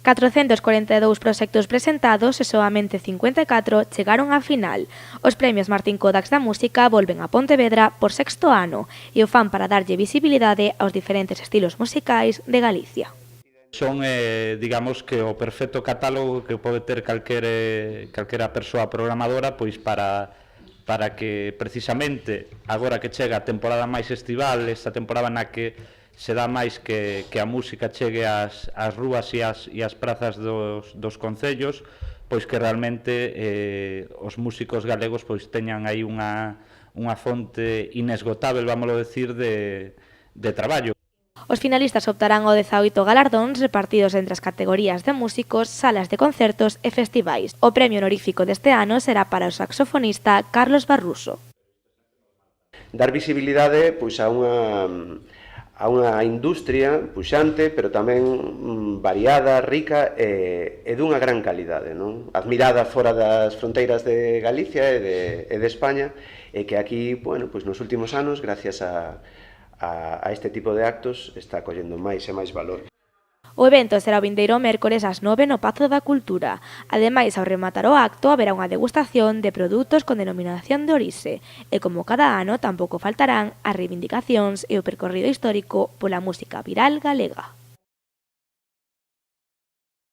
442 proxectos presentados e soamente 54 chegaron á final. Os premios Martín Kodax da Música volven a Pontevedra por sexto ano e o fan para darlle visibilidade aos diferentes estilos musicais de Galicia. Son, digamos, que o perfecto catálogo que pode ter calquera persoa programadora pois para que precisamente agora que chega a temporada máis estival, esta temporada na que se dá máis que a música chegue ás rúas e ás prazas dos concellos, pois que realmente os músicos galegos pois teñan aí unha fonte inesgotável, vámoslo decir, de traballo. Os finalistas optarán ao 18 galardóns repartidos entre as categorías de músicos, salas de concertos e festivais. O premio honorífico deste ano será para o saxofonista Carlos Barruso. Dar visibilidade pois a unha industria puxante, pero tamén variada, rica e dunha gran calidade, non? Admirada fora das fronteiras de Galicia e de España, e que aquí, bueno, pois nos últimos anos, gracias a este tipo de actos, está collendo máis e máis valor. O evento será o vindeiro mércores ás 9 no Pazo da Cultura. Ademais, ao rematar o acto, haberá unha degustación de produtos con denominación de orixe. E como cada ano, tampouco faltarán as reivindicacións e o percorrido histórico pola música viral galega.